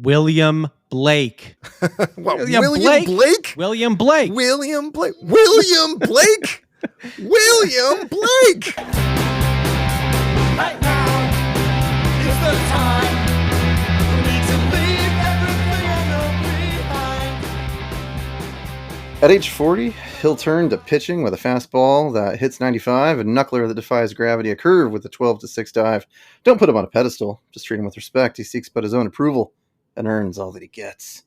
William Blake. What, William William Blake? William Blake. William Blake? William Blake? William Blake! Right now is the time for me to leave everything I know behind. At age 40, he'll turn to pitching with a fastball that hits 95, a knuckler that defies gravity, a curve with a 12-6 dive. Don't put him on a pedestal. Just treat him with respect. He seeks but his own approval and earns all that he gets.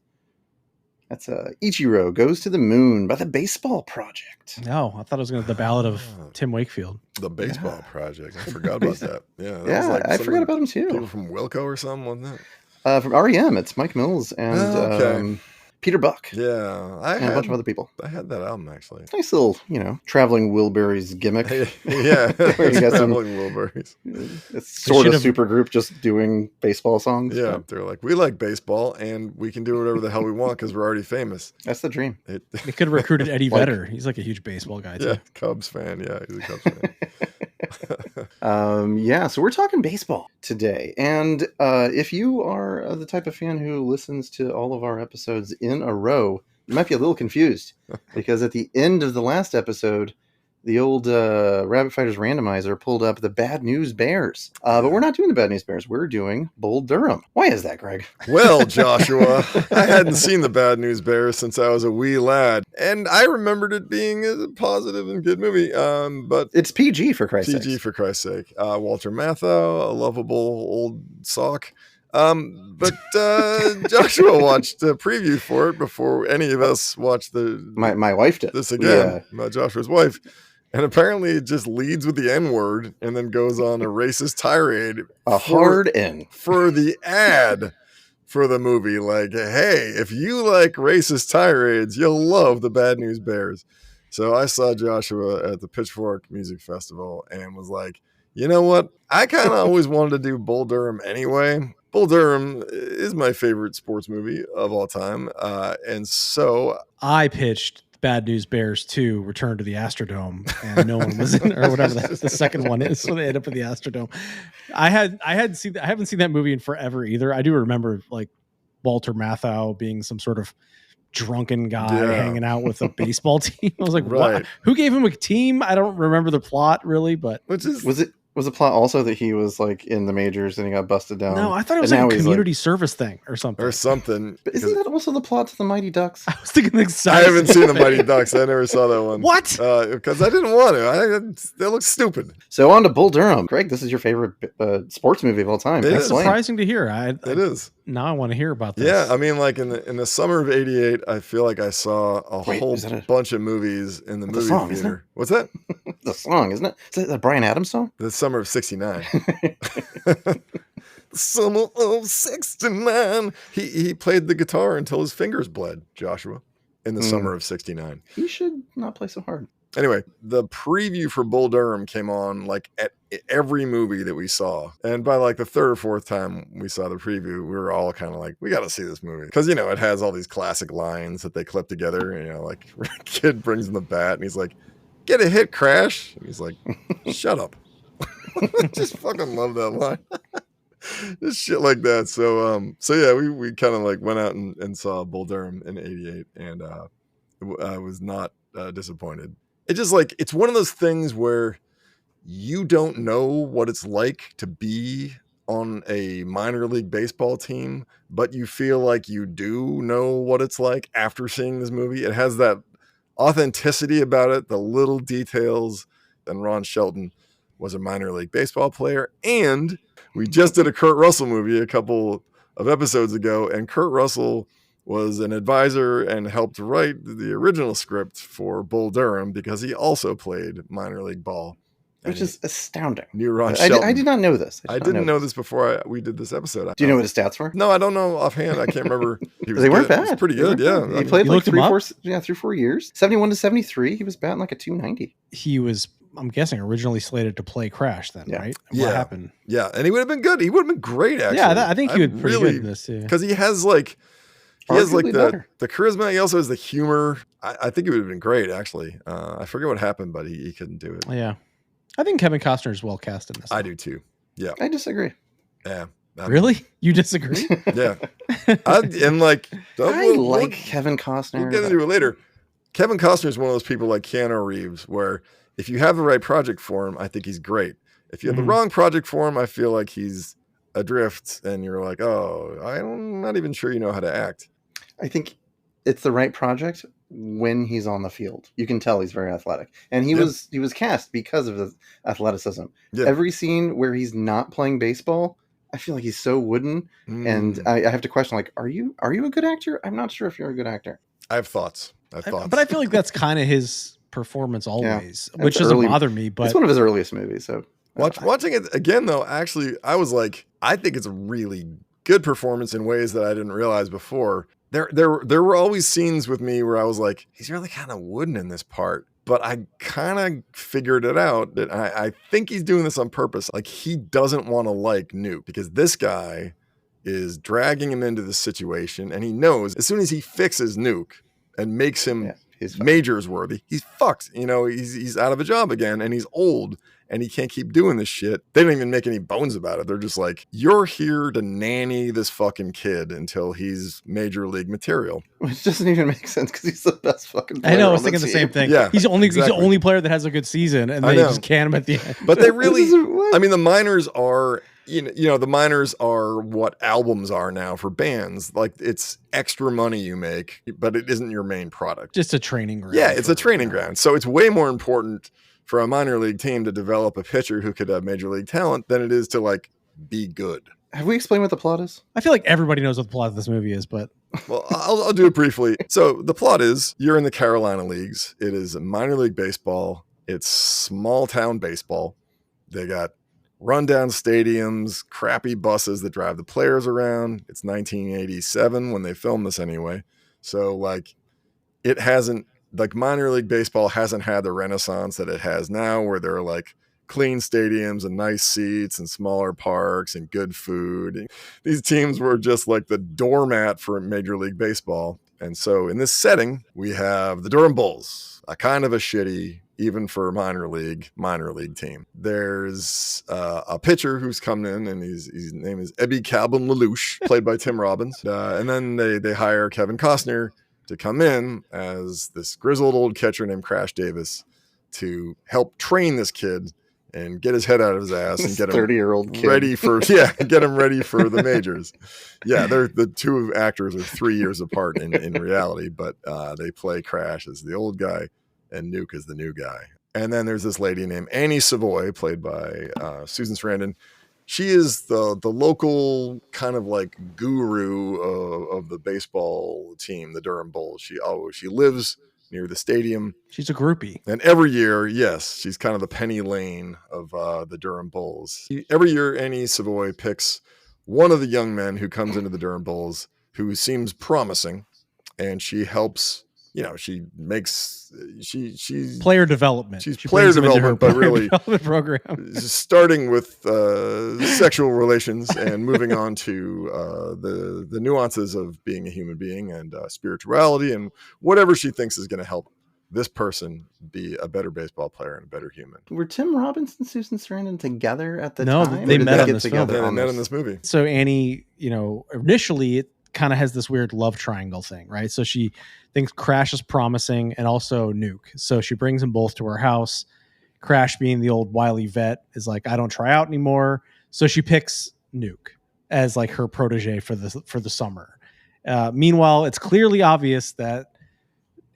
That's Ichiro Goes to the Moon by the Baseball Project. No, I thought it was going to be the Ballad of Tim Wakefield. The Baseball Project. I forgot about that. Yeah, that Yeah, was like I forgot about him too. People from Wilco or something, wasn't it? From REM, it's Mike Mills and Peter Buck. Yeah, And a bunch of other people. I had that album actually. Nice little, traveling Wilburys gimmick. Yeah, Where you got some- Traveling Wilburys. It's sort of should've- super group just doing baseball songs. Yeah, but they're like, we like baseball and we can do whatever the hell we want because we're already famous. that's the dream. They could have recruited Eddie Vedder. He's like a huge baseball guy, too. Yeah, Cubs fan. Yeah, he's a Cubs fan. So we're talking baseball today. And if you are the type of fan who listens to all of our episodes in a row, you might be a little confused because at the end of the last episode, the old Rabbit Fighters randomizer pulled up the Bad News Bears. But we're not doing the Bad News Bears. We're doing Bull Durham. Why is that, Greg? Well, Joshua, I hadn't seen the Bad News Bears since I was a wee lad, and I remembered it being a positive and good movie. But It's PG, for Christ's sake. PG for Christ's sake. Walter Matthau, a lovable old sock. But Joshua watched a preview for it before any of us watched My wife did. this again. Joshua's wife. And apparently it just leads with the N-word and then goes on a racist tirade. Hard N. For the ad for the movie. Like, hey, if you like racist tirades, you'll love the Bad News Bears. So I saw Joshua at the Pitchfork Music Festival and was like, you know what? I kind of always wanted to do Bull Durham anyway. Bull Durham is my favorite sports movie of all time. And so I pitched Bad News Bears 2 Return to the Astrodome, and no one was in, or whatever the second one is, so they end up in the Astrodome. I haven't seen that movie in forever either. I do remember like Walter Matthau being some sort of drunken guy hanging out with a baseball team. I was like, Right. what? Who gave him a team? I don't remember the plot really, but Was the plot also that he was like in the majors and he got busted down? no, I thought it was And like a now he's community service thing or something. or something. But isn't that also the plot to the Mighty Ducks? I was thinking the I exact haven't seen the Mighty Ducks. I never saw that one. What? Because I didn't want to. That looks stupid. So on to Bull Durham. Greg, this is your favorite sports movie of all time. It is. That's Explain. surprising to hear. It is. Now I want to hear about this. Yeah, I mean, like in the summer of '88, I feel like I saw a Wait, whole is that bunch of movies in the That's a movie song, isn't theater. What's that? The song, isn't it? Is that a Bryan Adams song? The summer of '69. The summer of '69. He played the guitar until his fingers bled. Joshua, in the summer of '69. He should not play so hard. Anyway, the preview for Bull Durham came on like at every movie that we saw. And by like the third or fourth time we saw the preview, we were all kind of like, we got to see this movie. Because, it has all these classic lines that they clip together. Like kid brings in the bat and he's like, get a hit, Crash. And he's like, shut up. Just fucking love that line. Just shit like that. So yeah, we kind of like went out and saw Bull Durham in '88 and I was not disappointed. It just like, it's one of those things where you don't know what it's like to be on a minor league baseball team, but you feel like you do know what it's like after seeing this movie. It has that authenticity about it, the little details. And Ron Shelton was a minor league baseball player. And we just did a Kurt Russell movie a couple of episodes ago, and Kurt Russell was an advisor and helped write the original script for Bull Durham because he also played minor league ball. Which is astounding. Knew Ron Shelton. I did not know this. I didn't know this before we did this episode. Do you know what his stats were? No, I don't know offhand. I can't remember. They weren't bad. He was pretty good, yeah. He played You like looked him up? 3-4 years. 71 to 73. He was batting like a 290. He was, I'm guessing, originally slated to play Crash then, Yeah. right? Yeah. What happened? Yeah, and he would have been good. He would have been great, actually. Yeah, I think he would pretty good in this. Yeah. Because he has like Arguably better. the charisma. He also has the humor. I think he would have been great, actually. I forget what happened, but he couldn't do it. Yeah. I think Kevin Costner is well cast in this. I do too. Yeah. I disagree. Yeah. Really? You disagree? Yeah. And like, I like Kevin Costner. We'll get into it later. Kevin Costner is one of those people like Keanu Reeves, where if you have the right project for him, I think he's great. If you have the wrong project for him, I feel like he's adrift, and you're like, oh, I'm not even sure you know how to act. I think it's the right project when he's on the field. You can tell he's very athletic, and he was cast because of the athleticism. Yeah. Every scene where he's not playing baseball, I feel like he's so wooden, and I have to question, like, are you a good actor? I'm not sure if you're a good actor. I have thoughts. But I feel like that's kind of his performance always, Yeah. which doesn't bother me. But it's one of his earliest movies, so. Watching it again, though, actually, I was like, I think it's a really good performance in ways that I didn't realize before. There were always scenes with me where I was like, he's really kind of wooden in this part. But I kind of figured it out that I think he's doing this on purpose. Like, he doesn't want to like Nuke because this guy is dragging him into this situation. And he knows as soon as he fixes Nuke and makes him majors worthy, he's fucked. You know, he's out of a job again, and he's old. And he can't keep doing this shit. They don't even make any bones about it. They're just like, you're here to nanny this fucking kid until he's major league material. Which doesn't even make sense because he's the best fucking player. I know, I was thinking the same thing. Yeah, he's the only player that has a good season, and they just can him at the end. But they really, I mean, the minors are, the minors are what albums are now for bands. Like, it's extra money you make, but it isn't your main product. Just a training ground. Yeah, it's a training ground. So it's way more important for a minor league team to develop a pitcher who could have major league talent than it is to like be good. Have we explained what the plot is? I feel like everybody knows what the plot of this movie is, but well, I'll do it briefly. So the plot is you're in the Carolina leagues. It is minor league baseball. It's small town baseball. They got rundown stadiums, crappy buses that drive the players around. It's 1987 when they filmed this anyway. So like it hasn't, like minor league baseball hasn't had the renaissance that it has now, where there are like clean stadiums and nice seats and smaller parks and good food. And these teams were just like the doormat for Major League Baseball. And so in this setting, we have the Durham Bulls, a kind of a shitty, even for minor league team. There's a pitcher who's coming in, and his name is Ebby Calvin Lelouch, played by Tim Robbins. And then they hire Kevin Costner to come in as this grizzled old catcher named Crash Davis to help train this kid and get his head out of his ass and get him 30-year-old kid ready for get him ready for the majors. Yeah, they're the two actors are 3 years apart in reality, but they play Crash as the old guy and Nuke as the new guy. And then there's this lady named Annie Savoy, played by Susan Sarandon. She is the local kind of like guru of the baseball team, the Durham Bulls. She lives near the stadium. She's a groupie. And every year, yes, she's kind of the Penny Lane of the Durham Bulls. Every year, Annie Savoy picks one of the young men who comes into the Durham Bulls who seems promising, and she helps. She makes she's player development. She's player development, but really program. Starting with sexual relations and moving on to the nuances of being a human being and spirituality and whatever she thinks is going to help this person be a better baseball player and a better human. Were Tim Robbins and Susan Sarandon together at the time? No, they met on this film. They met in this movie. So Annie, initially it kind of has this weird love triangle thing, right? So she thinks Crash is promising and also Nuke. So she brings them both to her house. Crash, being the old wily vet, is like, I don't try out anymore. So she picks Nuke as like her protege for the summer. Meanwhile, it's clearly obvious that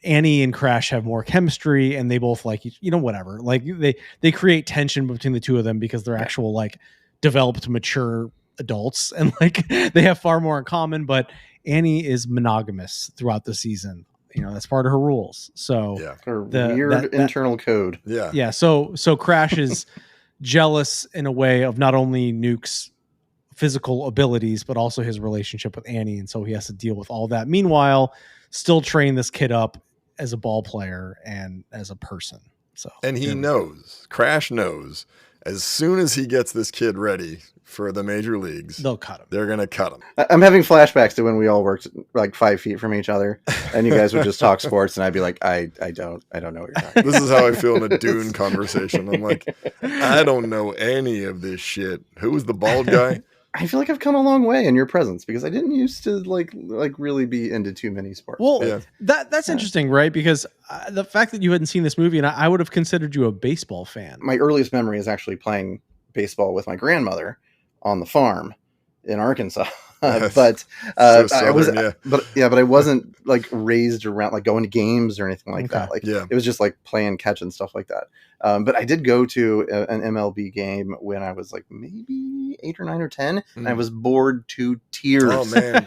Annie and Crash have more chemistry and they both like, whatever. Like they create tension between the two of them because they're actual like developed, mature adults, and like they have far more in common. But Annie is monogamous throughout the season. That's part of her rules. So her weird internal code. Yeah. So Crash is jealous in a way of not only Nuke's physical abilities, but also his relationship with Annie. And so he has to deal with all that. Meanwhile, still train this kid up as a ball player and as a person. And he knows, Crash knows, as soon as he gets this kid ready for the major leagues, they'll cut him. They're going to cut him. I'm having flashbacks to when we all worked like 5 feet from each other, and you guys would just talk sports, and I'd be like, I don't know what you're talking about. This is how I feel in a Dune conversation. I'm like, I don't know any of this shit. Who was the bald guy? I feel like I've come a long way in your presence because I didn't used to like really be into too many sports. Well, Yeah. that's interesting, right? Because the fact that you hadn't seen this movie, and I would have considered you a baseball fan. My earliest memory is actually playing baseball with my grandmother on the farm in Arkansas. Yes. But So I was, southern, yeah. but I wasn't like raised around like going to games or anything like Okay. that. Like Yeah. it was just like playing catch and stuff like that. But I did go to an MLB game when I was like maybe 8 or 9 or 10, and I was bored to tears. Oh man.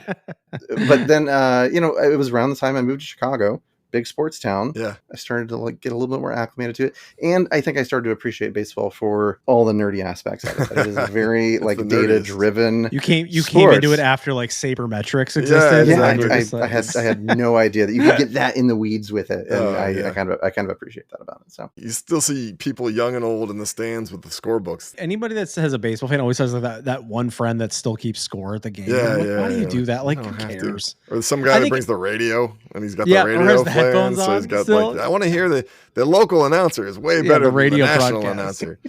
But then it was around the time I moved to Chicago, big sports town. Yeah. I started to like get a little bit more acclimated to it, and I think I started to appreciate baseball for all the nerdy aspects of it. It is very It's like the data nerdiest. driven. You came sports. into it after like sabermetrics existed. Yeah, Yeah, and you're exactly. just like- I had no idea that you could get that in the weeds with it, and Oh, I yeah. kind of appreciate that about it. So You still see people young and old in the stands with the scorebooks. Anybody that has a baseball fan always has that one friend that still keeps score at the game. Yeah, I'm like, yeah, why do you yeah. do that? Like, You who don't have to. cares? Or some I guy that think- brings the radio and he's got Yeah, the or radio has the playing, headphones so he's on got still. like I want to hear the local announcer is way Yeah, better the than radio the national broadcast. announcer.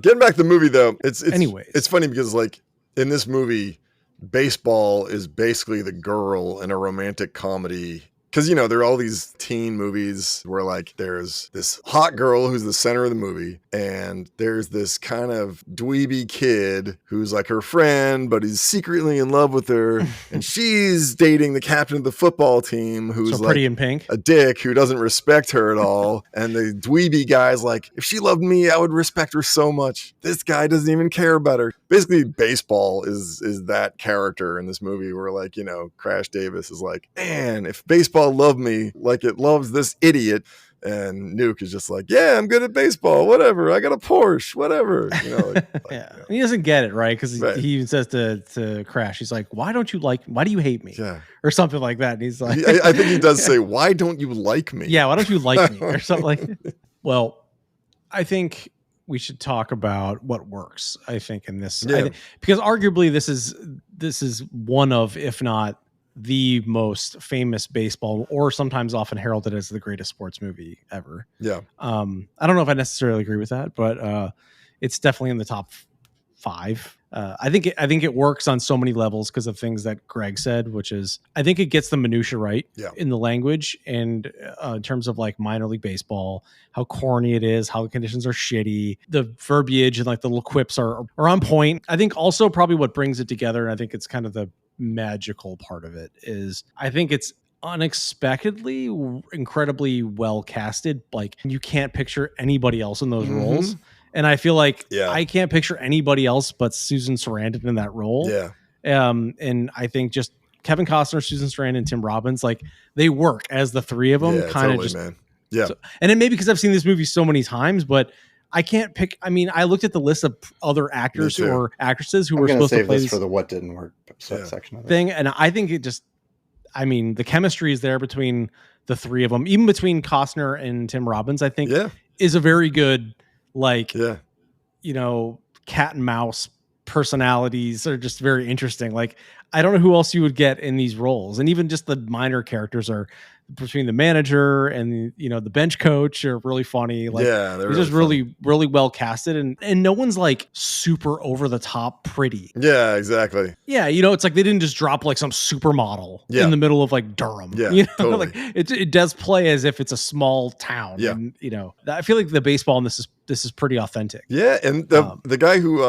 Getting back to the movie though, Anyways. it's funny because like in this movie, baseball is basically the girl in a romantic comedy. Because, there are all these teen movies where, like, there's this hot girl who's the center of the movie, and there's this kind of dweeby kid who's, like, her friend, but he's secretly in love with her, and she's dating the captain of the football team who's, So Pretty like, in Pink. a dick who doesn't respect her at all. And the dweeby guy's like, if she loved me, I would respect her so much. This guy doesn't even care about her. Basically, baseball is that character in this movie where, like, Crash Davis is like, man, if baseball loved me like it loves this idiot. And Nuke is just like, yeah, I'm good at baseball, whatever. I got a Porsche, whatever. Yeah. And he doesn't get it, right? Because Right. he even says to Crash, he's like, why do you hate me? Yeah. Or something like that. And he's like, I think he does say, why don't you like me? yeah, why don't you like me? Or something like Well, I think we should talk about what works, I think, in this. Yeah. Because arguably this is one of, if not the most famous baseball, or sometimes often heralded as the greatest sports movie ever. Yeah. I don't know if I necessarily agree with that, but it's definitely in the top 5. I think it works on so many levels because of things that Greg said, which is I think it gets the minutia right in the language and in terms of like minor league baseball, how corny it is, how the conditions are shitty, the verbiage and like the little quips are on point. I think also probably what brings it together, and I think it's kind of the magical part of it, is I think it's unexpectedly incredibly well casted. Like you can't picture anybody else in those roles. And I feel like I can't picture anybody else but Susan Sarandon in that role. Yeah. And I think just Kevin Costner, Susan Sarandon, and Tim Robbins, like they work as the three of them. Yeah, kind of totally, just, man. Yeah. So, and it may be because I've seen this movie so many times, but I can't pick. I mean, I looked at the list of other actors or actresses who I'm were gonna supposed to save play this for the what didn't work section of it. thing, and I think it just. I mean, the chemistry is there between the three of them, even between Costner and Tim Robbins. I think is a very good like. Cat and mouse personalities are just very interesting. Like, I don't know who else you would get in these roles. And even just the minor characters are between the manager and, the bench coach are really funny. Like, they're just really, really well casted. And no one's like super over the top pretty. Yeah, exactly. Yeah. It's like they didn't just drop like some supermodel in the middle of like Durham. Yeah, totally. Like it does play as if it's a small town. Yeah. And, I feel like the baseball in this is pretty authentic. Yeah, and the guy who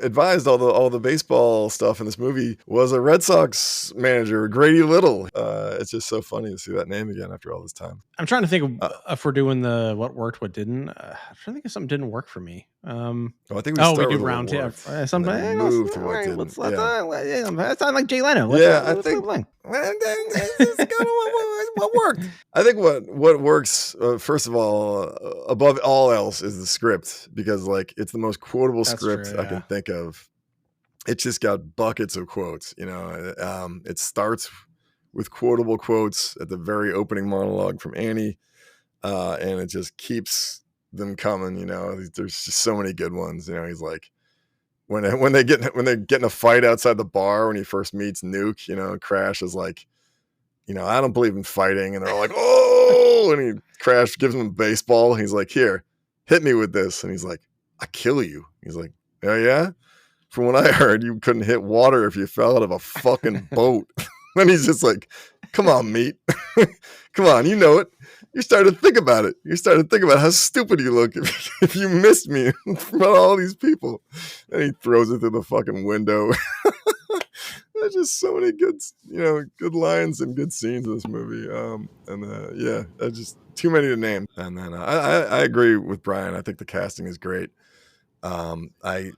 advised all the baseball stuff in this movie was a Red Sox manager, Grady Little. It's just so funny to see that name again after all this time. I'm trying to think of if we're doing the what worked, what didn't. I'm trying to think if something didn't work for me. I think we do round two. Sometimes move to what didn't. That's not like Jay Leno. I think what worked. I think what works first of all, above all else, is the script, because like it's the most quotable script I can think of. It's just got buckets of quotes. It starts with quotable quotes at the very opening monologue from Annie, and it just keeps them coming. There's just so many good ones. He's like, when they get in a fight outside the bar when he first meets Nuke, Crash is like, I don't believe in fighting, and they're all like, oh, and Crash gives him a baseball. He's like, here, hit me with this, and he's like, I kill you. He's like, oh yeah. from what I heard, you couldn't hit water if you fell out of a fucking boat. And he's just like, come on, meat. Come on, you know it. You started to think about it. You started to think about how stupid you look if you missed me from all these people. And he throws it through the fucking window. There's just so many good, good lines and good scenes in this movie. Yeah, just too many to name. And then I agree with Brian. I think the casting is great. I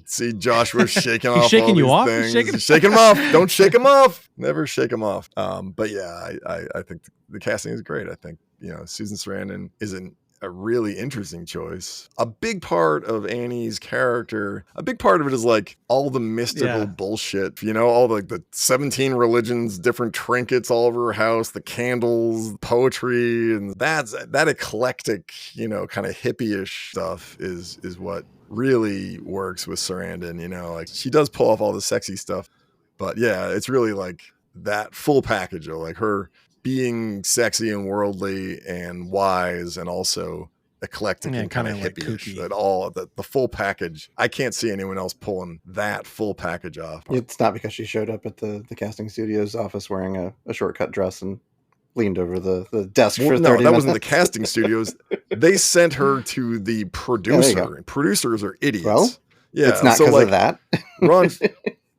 see Joshua shaking off shaking all you these off? things. He's shaking him off. Don't shake him off. Never shake him off. But yeah, I think the casting is great. I think, Susan Sarandon is a really interesting choice. A big part of Annie's character, a big part of it is like all the mystical bullshit, all the 17 religions, different trinkets all over her house, the candles, poetry, and that eclectic, kind of hippie-ish stuff is what really works with Sarandon. Like she does pull off all the sexy stuff, but yeah, it's really like that full package of like her being sexy and worldly and wise and also eclectic and kind of hippie-ish. That all the full package. I can't see anyone else pulling that full package off. It's not because she showed up at the casting studio's office wearing a shortcut dress and leaned over the desk for 30 minutes. That wasn't the casting studios. They sent her to the producer. And producers are idiots. Well, yeah, it's not because of that.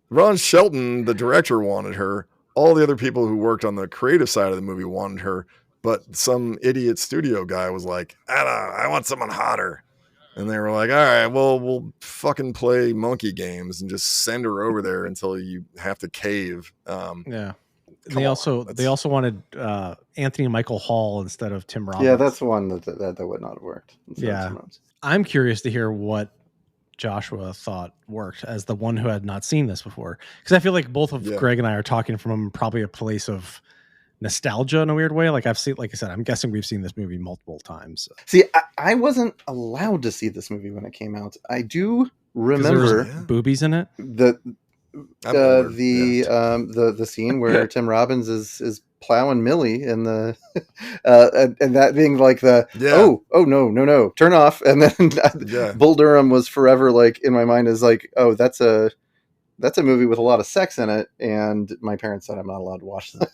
Ron Shelton, the director, wanted her. All the other people who worked on the creative side of the movie wanted her, but some idiot studio guy was like, I want someone hotter. And they were like, all right, well, we'll fucking play monkey games and just send her over there until you have to cave. Yeah. They also wanted Anthony Michael Hall instead of Tim Robbins. Yeah, that's the one that would not have worked. Yeah. I'm curious to hear what Joshua thought worked as the one who had not seen this before, because I feel like both of Greg and I are talking from probably a place of nostalgia in a weird way. Like I said, I'm guessing we've seen this movie multiple times. See, I wasn't allowed to see this movie when it came out. I do remember boobies in it. The scene where Tim Robbins is plowing Millie and and that being like oh no turn off, and then Bull Durham was forever like in my mind is like, oh, that's a movie with a lot of sex in it, and my parents said I'm not allowed to watch that.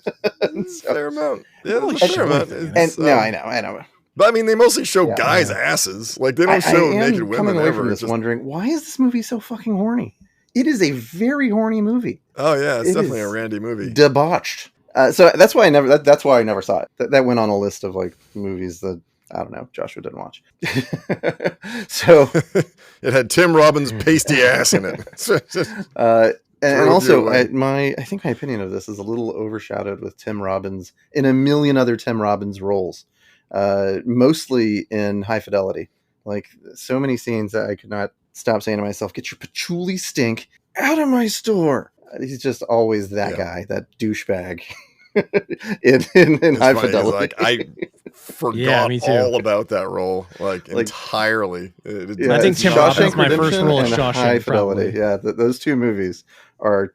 Fair amount. Yeah, fair amount. I know. But I mean, they mostly show guys' asses. Like they don't show naked women coming away ever. From this wondering, why is this movie so fucking horny? It is a very horny movie. Oh yeah, it's definitely a randy movie. Debauched. So that's why I never saw it. That went on a list of like movies that I don't know, Joshua didn't watch. So it had Tim Robbins' pasty ass in it. And also, I think my opinion of this is a little overshadowed with Tim Robbins in a million other Tim Robbins roles, mostly in High Fidelity. Like so many scenes that I could not stop saying to myself, "Get your patchouli stink out of my store." He's just always that guy, that douchebag in High Fidelity. Like I forgot all about that role, like entirely. I think Tim Robbins, my first role in Shawshank. High Fidelity, those two movies are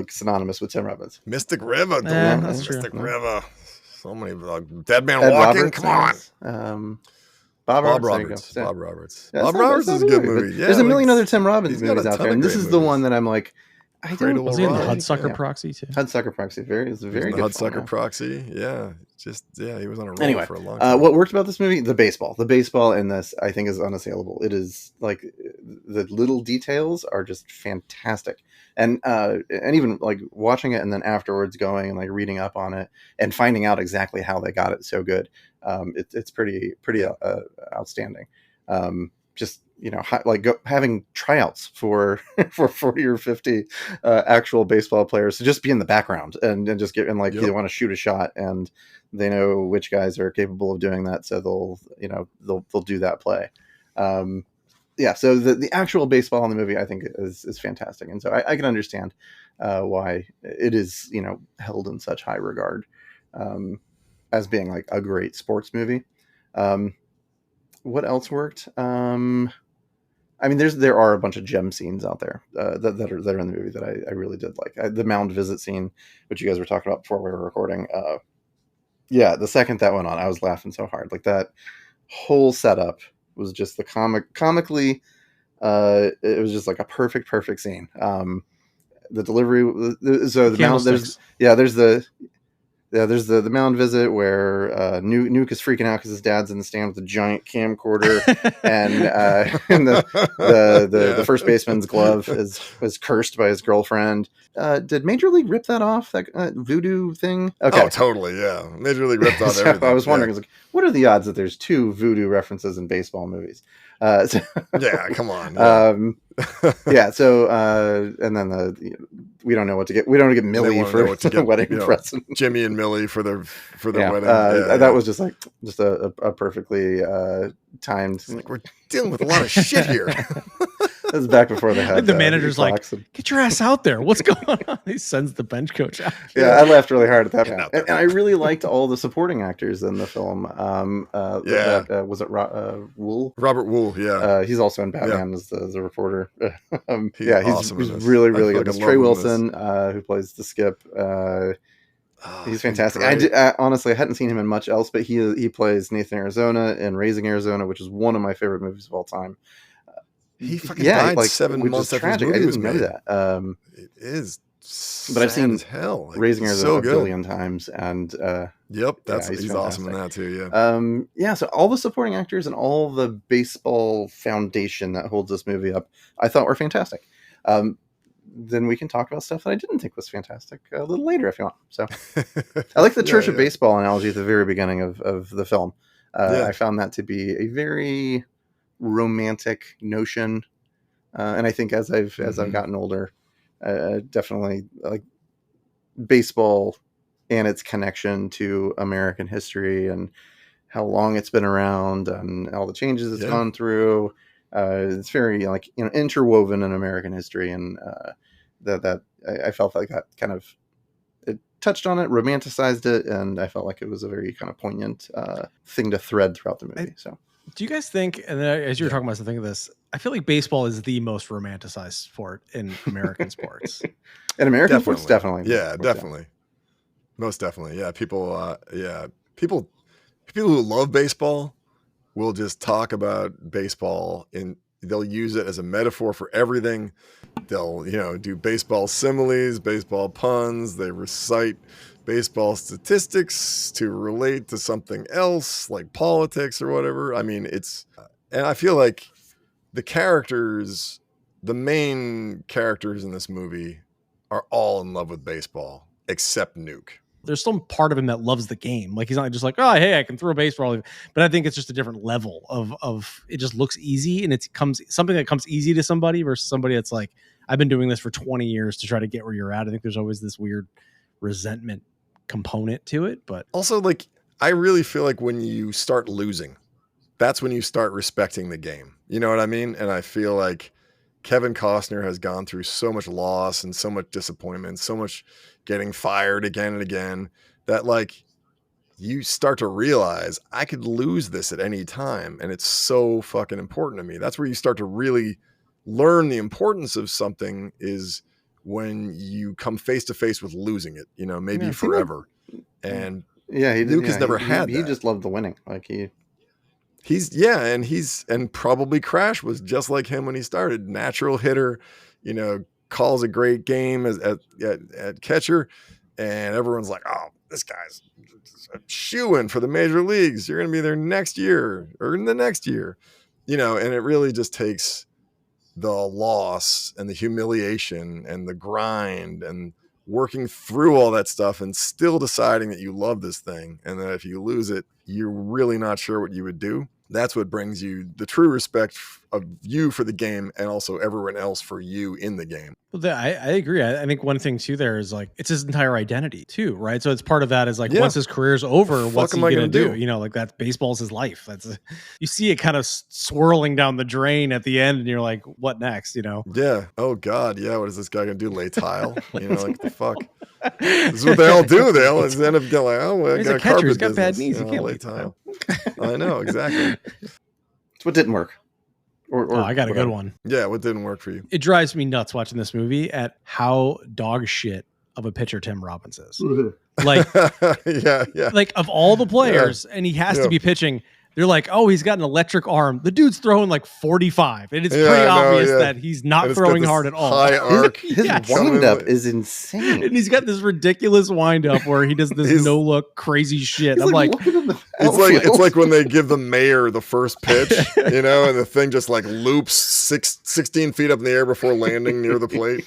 synonymous with Tim Robbins. Mystic River, Mystic River. So many Dead Man Ed Walking. Roberts, Come on. Bob Roberts. Yeah. Bob Roberts. Yeah, Bob Roberts is a good movie. Yeah, there's a million other Tim Robbins movies out there, and this is the movies. one that I'm like, I don't. Was he in the Hudsucker Proxy too? Hudsucker Proxy, it's a very good. Hudsucker Proxy, he was on a roll for a long time. What worked about this movie? The baseball in this, I think, is unassailable. It is like the little details are just fantastic, and even like watching it and then afterwards going and like reading up on it and finding out exactly how they got it so good. It's pretty outstanding. Just having tryouts for 40 or 50 actual baseball players to just be in the background and just get and they want to shoot a shot and they know which guys are capable of doing that, so they'll do that play. So the actual baseball in the movie I think is fantastic, and so I can understand why it is held in such high regard as being like a great sports movie. What else worked? I mean, there are a bunch of gem scenes out there that are in the movie that I really did like. The mound visit scene, which you guys were talking about before we were recording. The second that went on, I was laughing so hard. Like that whole setup was just the comically It was just like a perfect scene. The delivery, so the mound, there's the mound visit where Nuke is freaking out because his dad's in the stand with a giant camcorder, and the first baseman's glove is cursed by his girlfriend. Did Major League rip that off? That voodoo thing? Okay. Oh, totally. Yeah, Major League ripped off everything. I was wondering, I was like, what are the odds that there's 2 voodoo references in baseball movies? Yeah, come on. Yeah. So and then we don't know what to get. We don't get Millie for the wedding present. Jimmy and Millie for their wedding. That was just a perfectly timed. Like, we're dealing with a lot of shit here. This is back before they had. The manager's like, "Get your ass out there! What's going on?" He sends the bench coach out. Yeah, I laughed really hard at that point, and I really liked all the supporting actors in the film. Was it Welllll? Robert Welllll, yeah. He's also in Batman as the reporter. He's awesome. He's really good. It's Trey Wilson, who plays the Skip. He's fantastic. Honestly, I hadn't seen him in much else, but he plays Nathan Arizona in Raising Arizona, which is one of my favorite movies of all time. He fucking died 7 months after his movie was made. I didn't know that. It is, but I've seen hell. Raising Arizona a billion times, and yep, he's awesome in that too. Yeah. So all the supporting actors and all the baseball foundation that holds this movie up, I thought were fantastic. Then we can talk about stuff that I didn't think was fantastic a little later if you want. So I like the Church of Baseball analogy at the very beginning of the film. I found that to be a very romantic notion, and I think as I've gotten older, definitely like baseball and its connection to American history and how long it's been around and all the changes it's gone through. It's very interwoven in American history, and that I felt like that kind of it touched on it, romanticized it, and I felt like it was a very kind of poignant thing to thread throughout the movie. So. Do you guys think, and as you were talking about something of this, I feel like baseball is the most romanticized sport in American sports. In American sports, definitely. Yeah, definitely. Most definitely. Yeah, people who love baseball will just talk about baseball they'll use it as a metaphor for everything. They'll, do baseball similes, baseball puns. They recite baseball statistics to relate to something else like politics or whatever. I mean, and I feel like the main characters in this movie are all in love with baseball except Nuke. There's some part of him that loves the game. Like he's not just like, oh, hey, I can throw a baseball. But I think it's just a different level of it just looks easy, and something that comes easy to somebody versus somebody that's like, I've been doing this for 20 years to try to get where you're at. I think there's always this weird resentment component to it. But also, like, I really feel like when you start losing, that's when you start respecting the game. You know what I mean? And I feel like Kevin Costner has gone through so much loss and so much disappointment, so much getting fired again and again, that like you start to realize I could lose this at any time. And it's so fucking important to me. That's where you start to really learn the importance of something, is when you come face to face with losing it, maybe forever. And Luke has never had that. He just loved the winning. Like and probably Crash was just like him when he started. Natural hitter, calls a great game at catcher, and everyone's like, oh, this guy's a shoo-in for the major leagues. You're going to be there next year or in the next year, and it really just takes the loss and the humiliation and the grind and working through all that stuff and still deciding that you love this thing. And that if you lose it, you're really not sure what you would do. That's what brings you the true respect of you for the game, and also everyone else for you in the game. Well, I agree. I think one thing too there is like it's his entire identity too, right? So it's part of that is like once his career's over, what's he gonna do? Like that baseball's his life. You see it kind of swirling down the drain at the end, and you're like, what next? Yeah. Oh God. Yeah. What is this guy gonna do? Lay tile? Like the fuck. This is what they all do. They all end up going like, oh, well, he's a catcher. He's got bad knees. He can't lay tile. I know exactly. It's what didn't work. Or I got a good one. Yeah, what didn't work for you? It drives me nuts watching this movie at how dog shit of a pitcher Tim Robbins is. Like, yeah. Like of all the players, and he has to be pitching. they're like, oh, he's got an electric arm. The dude's throwing like 45, and it's Yeah, pretty I know, obvious yeah. that he's not And it's got throwing this hard at all. high arc. His Yeah. wind up is insane. And he's got this ridiculous wind up where he does this He's- no look crazy shit. He's I'm like, looking at the It's outfield. like when they give the mayor the first pitch, you know, and the thing just like loops 16 feet up in the air before landing near the plate.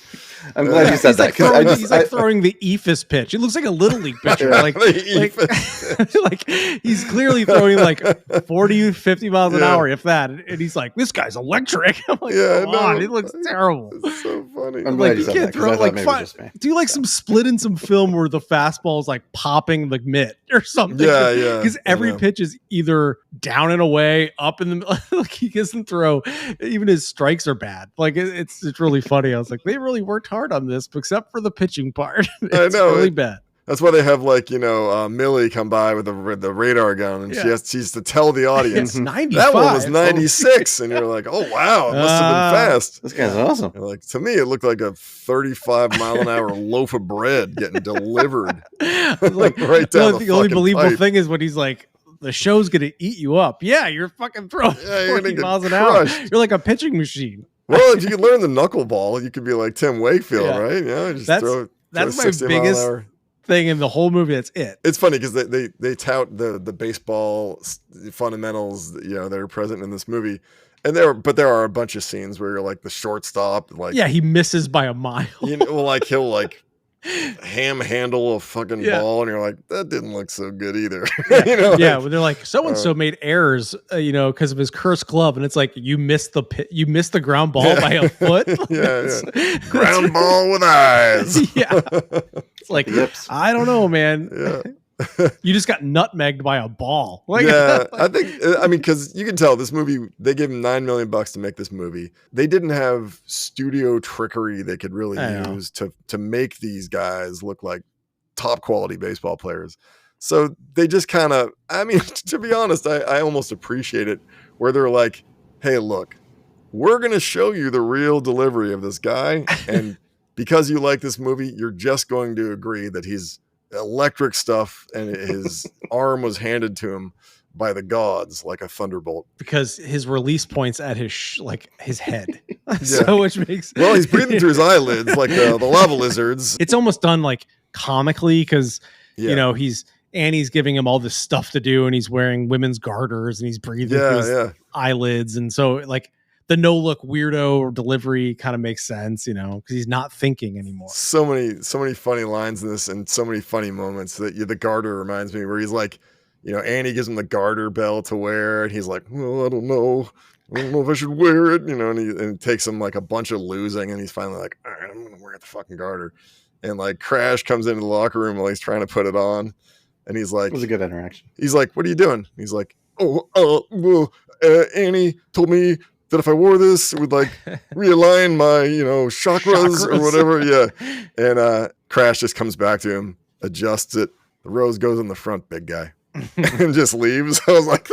I'm glad you said that. 'Cause I just, he's like throwing the eephus pitch. It looks like a little league pitcher. Yeah, like, the like he's clearly throwing like 40, 50 miles an Yeah. hour, if that. And he's like, this guy's electric. I'm like, Yeah, I come know. on, it looks terrible. It's so funny. I'm Like, glad you you said can't that, 'cause throw I thought like maybe it was fine. just me. Do like some split in some film where the fastball is like popping the mitt or something. Yeah, yeah, Because I every know. pitch is either down and away, up in the like he doesn't throw. Even his strikes are bad. Like it's really funny. I was like, they really worked hard on this, except for the pitching part. It's know, really bad. That's why they have like, you know, Millie come by with the radar gun, and Yeah. she's to tell the audience. It's 95. That one was 96, and you're like, oh wow, it must have been fast. This guy's awesome. You're like, to me, it looked like a 35 mile an hour loaf of bread getting delivered. Like Right down the the only fucking believable pipe. thing is when he's like, the show's gonna eat you up. Yeah, you're fucking throwing Yeah, you're 40 gonna get miles an hour. crushed. You're like a pitching machine. Well, if you could learn the knuckleball, you could be like Tim Wakefield, Yeah. right? Yeah, just That's- throw That's my 60 mile an biggest hour. thing in the whole movie. That's it. It's funny because they tout the baseball fundamentals, you know, that are present in this movie, and there are a bunch of scenes where you're like the shortstop, like Yeah, he misses by a mile. you know, well, like he'll like ham handle a fucking Yeah. ball, and you're like, that didn't look so good either. Yeah, you know, yeah, like, when they're like, so and so made errors, you know, because of his cursed glove, and it's like you missed the ground ball Yeah. by a foot. Yeah, ground ball with eyes. Yeah, it's like Yips. I don't know, man. Yeah. You just got nutmegged by a ball. Like, Yeah, I think, I mean, because you can tell this movie, they gave him $9 million to make this movie. They didn't have studio trickery they could really I know. use to make these guys look like top quality baseball players. So they just kind of, I mean, to be honest, I almost appreciate it where they're like, hey, look, we're going to show you the real delivery of this guy. And because you like this movie, you're just going to agree that he's electric stuff and his arm was handed to him by the gods like a thunderbolt. because his release points at his head, so which makes Well, he's breathing through his eyelids like the lava lizards. It's almost done like comically because Yeah. you know Annie's giving him all this stuff to do, and he's wearing women's garters, and he's breathing through his Yeah. eyelids, and so like the no look weirdo delivery kind of makes sense, you know, because he's not thinking anymore. So many funny lines in this and so many funny moments that the garter reminds me where he's like, you know, Annie gives him the garter bell to wear and he's like, well, I don't know if I should wear it, you know, and it takes him like a bunch of losing and he's finally like, all right, I'm going to wear the fucking garter. And like Crash comes into the locker room while he's trying to put it on. And he's like, It was a good interaction. he's like, what are you doing? He's like, Annie told me that if I wore this, it would like realign my, you know, chakras or Chakras. whatever. Yeah. And Crash just comes back to him, adjusts it. The rose goes in the front, big guy, and just leaves. I was like,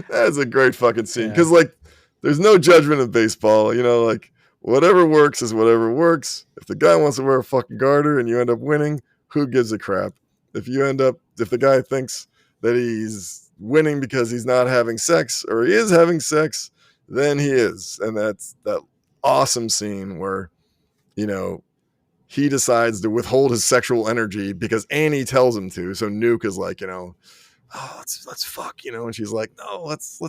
that's a great fucking scene. Yeah. Cause like, there's no judgment in baseball, you know, like whatever works is whatever works. If the guy wants to wear a fucking garter and you end up winning, who gives a crap? If the guy thinks that he's winning because he's not having sex or he is having sex, then he is. And that's that awesome scene where, you know, he decides to withhold his sexual energy because Annie tells him to. So Nuke is like, you know, oh, let's fuck, you know, and she's like, no, let's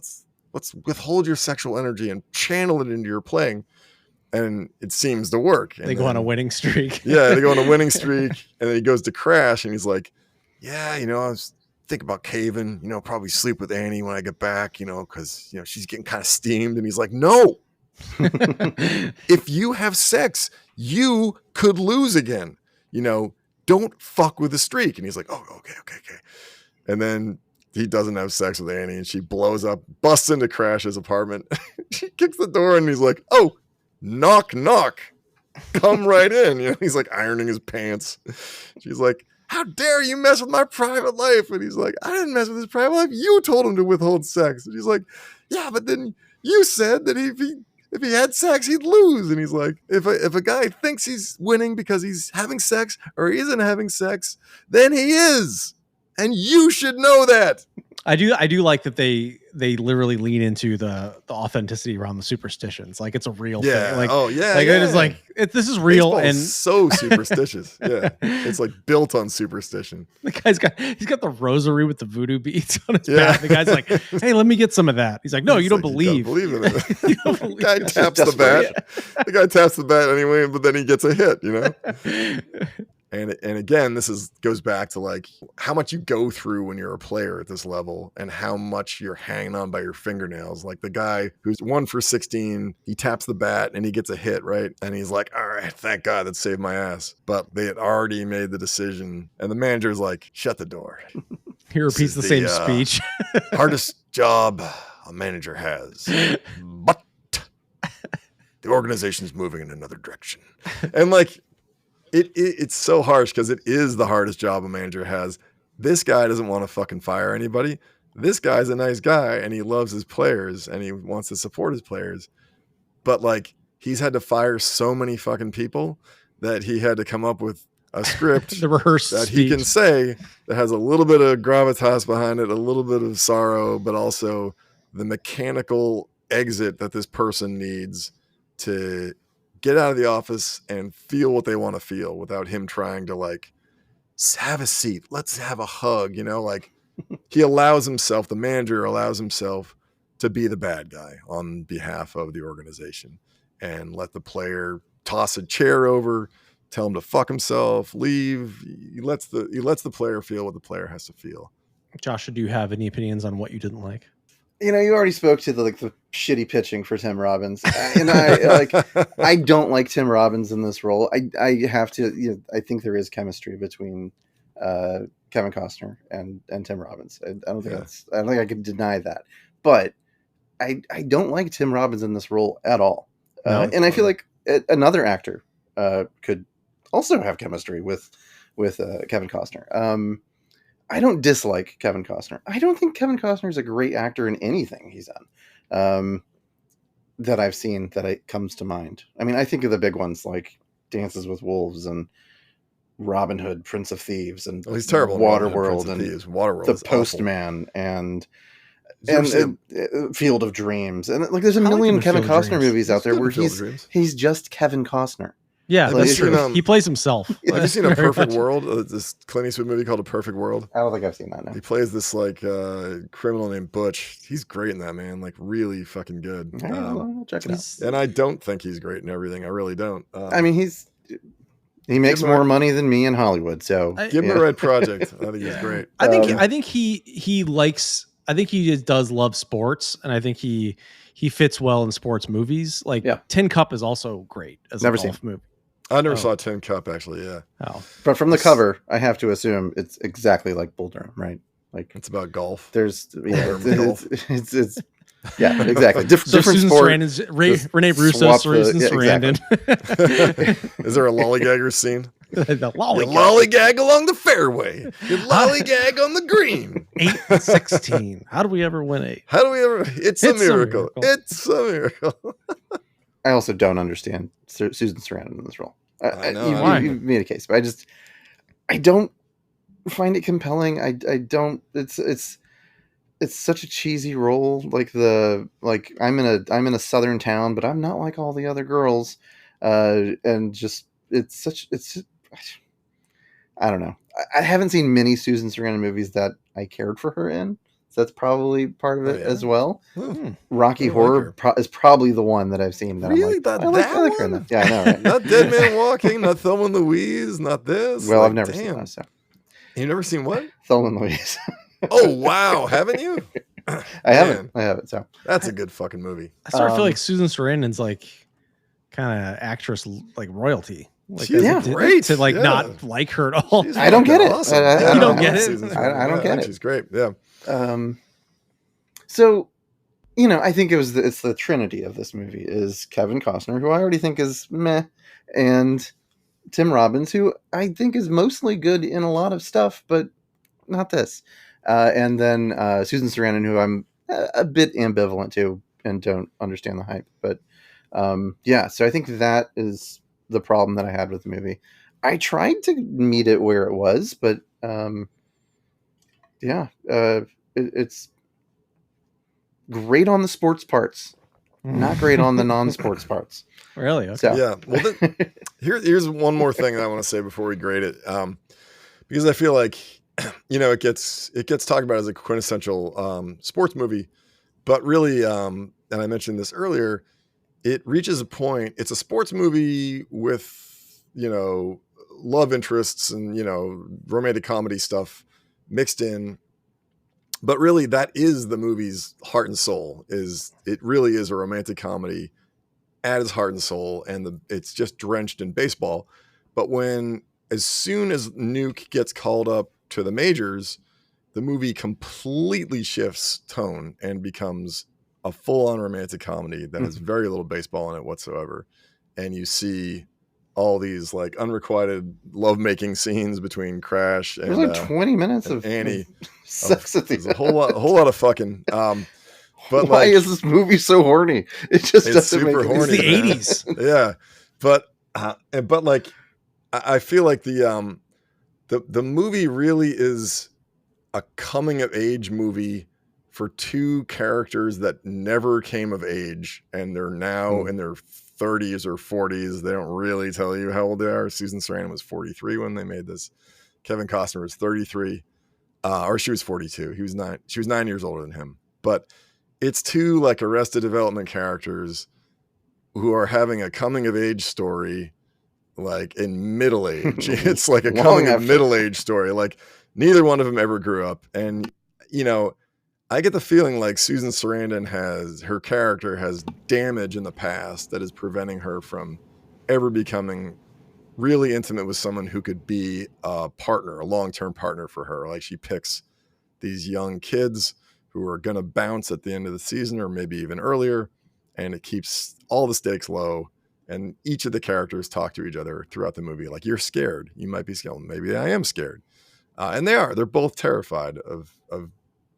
withhold your sexual energy and channel it into your playing. And it seems to work. They go on a winning streak. Yeah, they go on a winning streak, and then he goes to Crash, and he's like, yeah, you know, I was thinking about caving, you know, probably sleep with Annie when I get back, you know, because, you know, she's getting kind of steamed. And he's like, no, if you have sex, you could lose again. You know, don't fuck with the streak. And he's like, oh, okay. And then he doesn't have sex with Annie, and she blows up, busts into Crash's apartment. She kicks the door, and he's like, oh, knock, knock. Come right in. You know, he's like ironing his pants. She's like, how dare you mess with my private life? And he's like, I didn't mess with his private life. You told him to withhold sex. And she's like, yeah, but then you said that if he had sex, he'd lose. And he's like, if a guy thinks he's winning because he's having sex or he isn't having sex, then he is. And you should know that. I do like that they literally lean into the authenticity around the superstitions. Like it's a real Yeah. thing. Like, Oh, yeah. like yeah. it is like this is real Baseball and is so superstitious. Yeah. It's like built on superstition. the guy's got the rosary with the voodoo beads on his Yeah. back. The guy's like, "Hey, let me get some of that." He's like, "No, It's you don't like, believe. believe in it. You don't believe Guy it." taps the bat. The guy taps the bat anyway, but then he gets a hit, you know? And again, this goes back to like how much you go through when you're a player at this level and how much you're hanging on by your fingernails. Like the guy who's 1 for 16, he taps the bat and he gets a hit, right? And he's like, all right, thank God that saved my ass. But they had already made the decision. And the manager's like, shut the door. He repeats the same speech. Hardest job a manager has. But the organization's moving in another direction. And like, it's so harsh because it is the hardest job a manager has. This guy doesn't want to fucking fire anybody. This guy's a nice guy and he loves his players and he wants to support his players. But like he's had to fire so many fucking people that he had to come up with a script The rehearsed that speech. he can say that has a little bit of gravitas behind it, a little bit of sorrow, but also the mechanical exit that this person needs to get out of the office and feel what they want to feel without him trying to like have a seat. Let's have a hug, you know, like he allows himself, the manager allows himself to be the bad guy on behalf of the organization and let the player toss a chair over, tell him to fuck himself, leave. He lets the player feel what the player has to feel. Josh, do you have any opinions on what you didn't like? You know, you already spoke to the shitty pitching for Tim Robbins, and I don't like Tim Robbins in this role. I have to. You know, I think there is chemistry between Kevin Costner and Tim Robbins. I don't think I don't think I can deny that. But I don't like Tim Robbins in this role at all. No? And I feel like another actor could also have chemistry with Kevin Costner. I don't dislike Kevin Costner. I don't think Kevin Costner is a great actor in anything he's done that I've seen that it comes to mind. I mean, I think of the big ones like Dances with Wolves and Robin Hood, Prince of Thieves, and Well, he's terrible. Waterworld and Waterworld, The Postman and Field of Dreams. And like, there's a I like million him in Kevin Field of Costner Dreams. movies out there good where in Field of Dreams. he's just Kevin Costner. Yeah, Have that's you true. seen, He plays himself. Have you seen A Very Perfect much. World? This Clint Eastwood movie called A Perfect World. I don't think I've seen that now. He plays this like criminal named Butch. He's great in that, man. Like really fucking good. All right, I'll check it out. And I don't think he's great in everything. I really don't. I mean, he makes him more a- money than me in Hollywood, so give him yeah. the right project. I think he's great. I think he likes. I think he just does love sports, and I think he fits well in sports movies. Like Yeah. Tin Cup is also great as Never a golf movie. I never Oh. saw Tin Cup actually. Yeah, Oh, But from the cover, I have to assume it's exactly like Bull Durham, right? Like it's about golf. there's Golf. it's yeah, exactly. so Different Susan sport. Sarandon's Just Renee Russo, swap Susan exactly. Sarandon. Is there a lollygagger scene? The You lollygag. lollygag along the fairway. You lollygag on the green. 8-16. How do we ever win 8? How do we ever? It's a It's a miracle. miracle. It's a miracle. I also don't understand Susan Sarandon in this role. I know. Why? You made a case, but I don't find it compelling. I don't. It's such a cheesy role. Like I'm in a southern town, but I'm not like all the other girls. And just I don't know. I haven't seen many Susan Sarandon movies that I cared for her in. So that's probably part of it yeah? as well. Hmm. Rocky I like Horror is probably the one that I've seen. That Really? I'm like, That I like her in one? that. Yeah, I know, right? Not Dead Man Walking, not Thelma and Louise, not this. Well, Like, I've never seen damn. that. So You've never seen what? Thelma and Louise. Oh wow, haven't you? I haven't. So That's a good fucking movie. I sort of feel Um, like Susan Sarandon's like kind of actress like royalty. Like She's as a- great, to like yeah. not like her at all. She's I don't get fucking it. Awesome. I You don't love get it? Susan I Sarandon. don't get Yeah, it. She's great. Yeah. So, you know, I think it's the trinity of this movie is Kevin Costner, who I already think is meh, and Tim Robbins, who I think is mostly good in a lot of stuff, but not this. And then Susan Sarandon, who I'm a bit ambivalent to and don't understand the hype. But yeah, so I think that is the problem that I had with the movie. I tried to meet it where it was, but yeah, it's great on the sports parts, not great on the non-sports parts. Really? Okay. So, Yeah. Well, here's one more thing that I want to say before we grade it, because I feel like it gets talked about as a quintessential sports movie, but really, and I mentioned this earlier, it reaches a point. It's a sports movie with love interests and romantic comedy stuff mixed in. But really, that is the movie's heart and soul. It really is a romantic comedy at its heart and soul, and it's just drenched in baseball. But as soon as Nuke gets called up to the majors, the movie completely shifts tone and becomes a full-on romantic comedy that has very little baseball in it whatsoever. And you see all these like unrequited lovemaking scenes between Crash and there's like 20 minutes of Annie. sex at the There's a whole lot of fucking. But why is this movie so horny? It just it's doesn't super make any horny. It's the sense. 80s. Yeah, but like I feel like the movie really is a coming of age movie for two characters that never came of age, and they're now in their 30s or 40s. They don't really tell you how old they are. Susan Sarandon was 43 when they made this. Kevin Costner was 33, or she was 42. He was 9. She was 9 years older than him. But it's two like Arrested Development characters who are having a coming of age story, like in middle age. It's like a coming of middle age story. Like neither one of them ever grew up, and I get the feeling like Susan Sarandon her character has damage in the past that is preventing her from ever becoming really intimate with someone who could be a partner, a long-term partner for her. Like she picks these young kids who are going to bounce at the end of the season or maybe even earlier, and it keeps all the stakes low. And each of the characters talk to each other throughout the movie. Like, you're scared. You might be scared. Maybe I am scared. And they are. They're both terrified of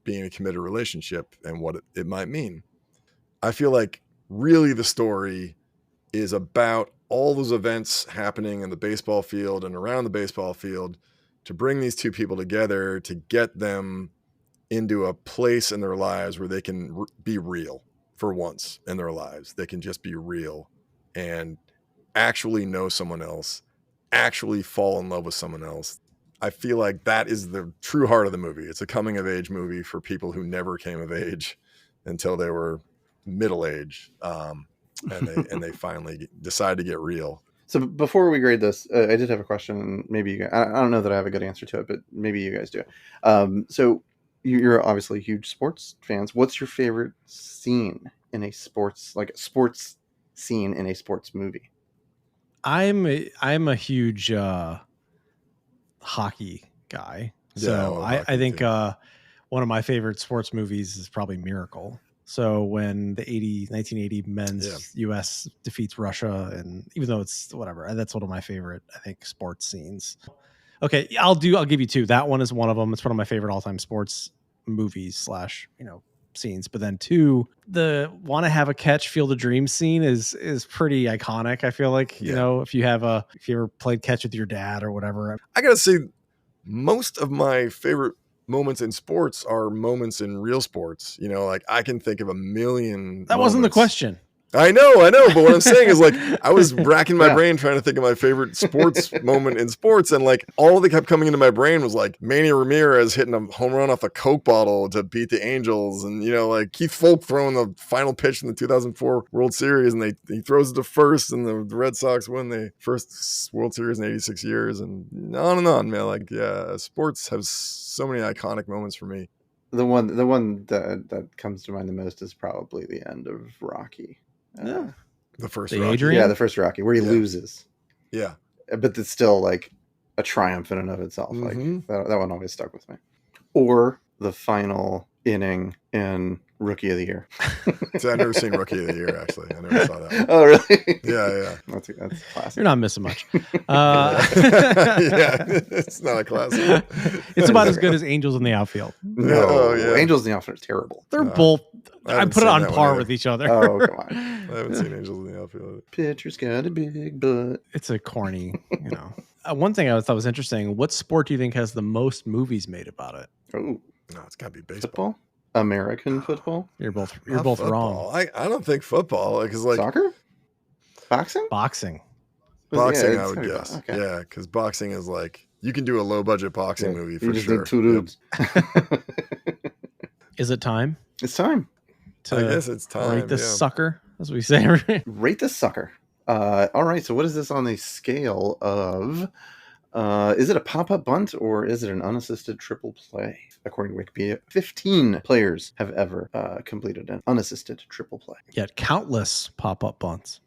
being in a committed relationship and what it might mean. I feel like really the story is about all those events happening in the baseball field and around the baseball field to bring these two people together, to get them into a place in their lives where they can be real for once in their lives. They can just be real and actually know someone else, actually fall in love with someone else. I feel like that is the true heart of the movie. It's a coming of age movie for people who never came of age until they were middle age. And they finally decide to get real. So before we grade this, I did have a question. And maybe you guys, I don't know that I have a good answer to it, but maybe you guys do. So you're obviously huge sports fans. What's your favorite scene in a sports scene in a sports movie? I'm a huge hockey guy. So I think one of my favorite sports movies is probably Miracle. So when the 1980 men's US defeats Russia, and even though it's whatever, that's one of my favorite, I think, sports scenes. Okay, I'll give you two. That one is one of them. It's one of my favorite all-time sports movies / scenes. But then two, the "Wanna Have a Catch, Field of Dreams" scene is pretty iconic. I feel like if you ever played catch with your dad or whatever. I gotta say, most of my favorite moments in sports are moments in real sports. Like I can think of a million. That wasn't the question. I know. But what I'm saying is, like, I was racking my brain trying to think of my favorite sports moment in sports, and like all that kept coming into my brain was like Manny Ramirez hitting a home run off a Coke bottle to beat the Angels, and like Keith Folk throwing the final pitch in the 2004 World Series, and he throws it to first, and the Red Sox win the first World Series in 86 years, and on, man. Like, sports have so many iconic moments for me. The one that comes to mind the most is probably the end of Rocky. The first the Rocky. Adrian? Yeah, the first Rocky where he loses. Yeah, but it's still like a triumph in and of itself. Like that one always stuck with me. Or the final inning in Rookie of the Year. So I've never seen Rookie of the Year, actually. I never saw that one. Oh, really? Yeah. That's classic. You're not missing much. It's not a classic. It's about as good as Angels in the Outfield. No, Angels in the Outfield are terrible. They're both. I put it on par with each other. Oh, come on. I haven't seen Angels in the Outfield. Pitcher's got a big butt. It's a corny, One thing I thought was interesting. What sport do you think has the most movies made about it? Oh, No, it's got to be baseball. Football? American football? You're both Not wrong. football. I don't think football because like Soccer? Boxing? Boxing. boxing, Yeah, I it's would gotta be guess. okay. Yeah, because boxing is like you can do a low budget boxing Yeah, movie you for just sure. need two Yep. dudes. Is it time It's time. to I guess it's time. rate this yeah. sucker, as we say? Rate this sucker. All right, so what is this on the scale of... is it a pop-up bunt or is it an unassisted triple play? According to Wikipedia, 15 players have ever completed an unassisted triple play. Yet countless pop-up bunts.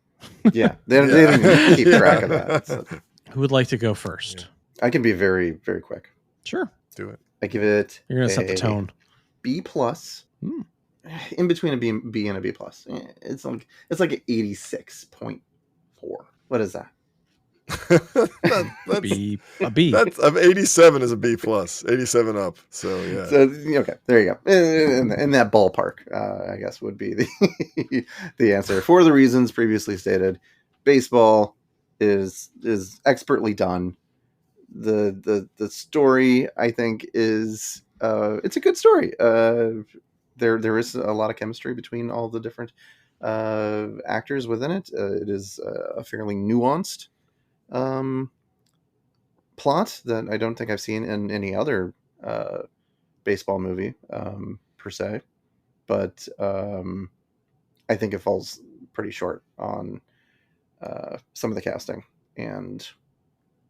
Yeah, they don't even keep track of that. So Who would like to go first? I can be very, very quick. Sure. Do it. I give it You're gonna set the tone. B plus, Hmm. in between a B and a B plus. It's like an 86.4. What is that? That's, B a B. that's 87 is a B plus, 87 up. So yeah. So okay, there you go. In that ballpark, I guess would be the the answer for the reasons previously stated. Baseball is expertly done. The story, I think, is it's a good story. There is a lot of chemistry between all the different actors within it. It is a fairly nuanced plot that I don't think I've seen in any other baseball movie per se, but I think it falls pretty short on some of the casting, and